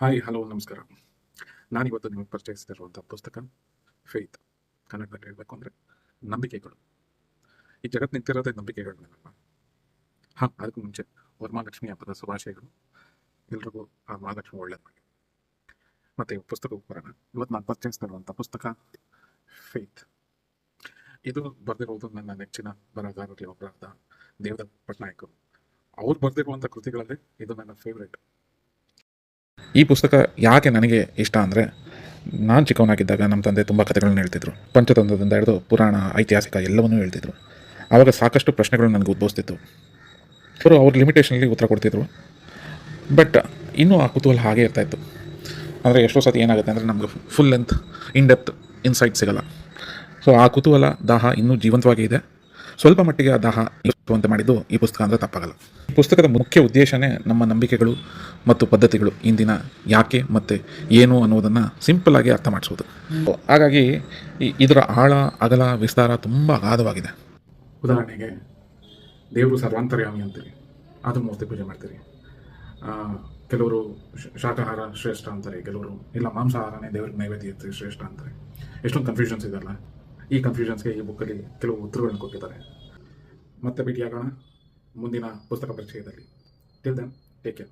Hi hello ನಮಸ್ಕಾರ. ನಾನಿವತ್ತು ನಿಮಗೆ ಪರಿಚಯಿಸ್ತಿರುವಂಥ ಪುಸ್ತಕ ಫೇತ್. ಕನ್ನಡದಲ್ಲಿ ಹೇಳಬೇಕು ಅಂದರೆ ನಂಬಿಕೆಗಳು. ಈ ಜಗತ್ತು ನಿಂತಿರೋದೇ ನಂಬಿಕೆಗಳ ಮೇಲಪ್ಪ. ಅದಕ್ಕೂ ಮುಂಚೆ ವರಮಹಾಲಕ್ಷ್ಮಿ ಹಬ್ಬದ ಶುಭಾಶಯಗಳು. ಎಲ್ರಿಗೂ ಆ ಮಹಾಲಕ್ಷ್ಮಿ ಒಳ್ಳೇದು ಮಾಡಿ. ಮತ್ತು ಪುಸ್ತಕಕ್ಕೆ ಬರೋಣ. ಇವತ್ತು ನಾನು ಪರಿಚಯಿಸ್ತಿರುವಂಥ ಪುಸ್ತಕ ಫೇತ್. ಇದು ಬರೆದಿರುವುದು ನನ್ನ ನೆಚ್ಚಿನ ಬರಹಗಾರರಲ್ಲಿ ಒಬ್ಬರಾದ ದೇವದತ್ ಪಟ್ನಾಯಕ್. ಅವ್ರು ಬರೆದಿರುವಂಥ ಕೃತಿಗಳಲ್ಲಿ ಇದು ನನ್ನ ಫೇವ್ರೇಟ್. ಈ ಪುಸ್ತಕ ಯಾಕೆ ನನಗೆ ಇಷ್ಟ ಅಂದರೆ, ನಾನು ಚಿಕ್ಕವನಾಗಿದ್ದಾಗ ನಮ್ಮ ತಂದೆ ತುಂಬ ಕಥೆಗಳನ್ನ ಹೇಳ್ತಿದ್ರು. ಪಂಚತಂತ್ರದಿಂದ ಹಿಡಿದು ಪುರಾಣ, ಐತಿಹಾಸಿಕ ಎಲ್ಲವನ್ನೂ ಹೇಳ್ತಿದ್ರು. ಆವಾಗ ಸಾಕಷ್ಟು ಪ್ರಶ್ನೆಗಳು ನನಗೆ ಉದ್ಭವಿಸ್ತಿತ್ತು. ಅವರು ಅವ್ರ ಲಿಮಿಟೇಷನಲ್ಲಿ ಉತ್ತರ ಕೊಡ್ತಿದ್ರು. ಬಟ್ ಇನ್ನೂ ಆ ಕುತೂಹಲ ಹಾಗೆ ಇರ್ತಾಯಿತ್ತು. ಅಂದರೆ ಎಷ್ಟೋ ಸತಿ ಏನಾಗುತ್ತೆ ಅಂದರೆ ನಮಗೆ full length in depth insight ಸಿಗಲ್ಲ. ಸೊ ಆ ಕುತೂಹಲ ದಾಹ ಇನ್ನೂ ಜೀವಂತವಾಗಿ ಇದೆ. ಸ್ವಲ್ಪ ಮಟ್ಟಿಗೆ ಆ ದಾಹ ಇರುವಂತೆ ಮಾಡಿದ್ದು ಈ ಪುಸ್ತಕ ಅಂದರೆ ತಪ್ಪಾಗಲ್ಲ. ಈ ಪುಸ್ತಕದ ಮುಖ್ಯ ಉದ್ದೇಶನೇ ನಮ್ಮ ನಂಬಿಕೆಗಳು ಮತ್ತು ಪದ್ಧತಿಗಳು ಇಂದಿನ ಯಾಕೆ ಮತ್ತು ಏನು ಅನ್ನೋದನ್ನು ಸಿಂಪಲ್ಲಾಗಿ ಅರ್ಥ ಮಾಡಿಸೋದು. ಹಾಗಾಗಿ ಇದರ ಆಳ, ಅಗಲ, ವಿಸ್ತಾರ ತುಂಬ ಅಗಾಧವಾಗಿದೆ. ಉದಾಹರಣೆಗೆ, ದೇವರು ಸರ್ವಾಂತರ್ಯಾಮಿ ಅಂತೀರಿ, ಆದರೂ ಮೂರ್ತಿ ಪೂಜೆ ಮಾಡ್ತೀರಿ. ಕೆಲವರು ಶಾಕಾಹಾರ ಶ್ರೇಷ್ಠ ಅಂತಾರೆ, ಕೆಲವರು ಇಲ್ಲ ಮಾಂಸಾಹಾರನೇ ದೇವರಿಗೆ ನೈವೇದ್ಯ ಶ್ರೇಷ್ಠ ಅಂತಾರೆ. ಎಷ್ಟೊಂದು ಕನ್ಫ್ಯೂಷನ್ಸ್ ಇದೆಲ್ಲ. ಈ ಕನ್ಫ್ಯೂಷನ್ಸ್ಗೆ ಈ ಬುಕ್ಕಲ್ಲಿ ಕೆಲವು ಉತ್ತರಗಳನ್ನು ಕೊಟ್ಟಿದ್ದಾರೆ. ಮತ್ತೆ ಭೇಟಿಯಾಗೋಣ ಮುಂದಿನ ಪುಸ್ತಕ ಪರಿಚಯದಲ್ಲಿ. Till then, take care.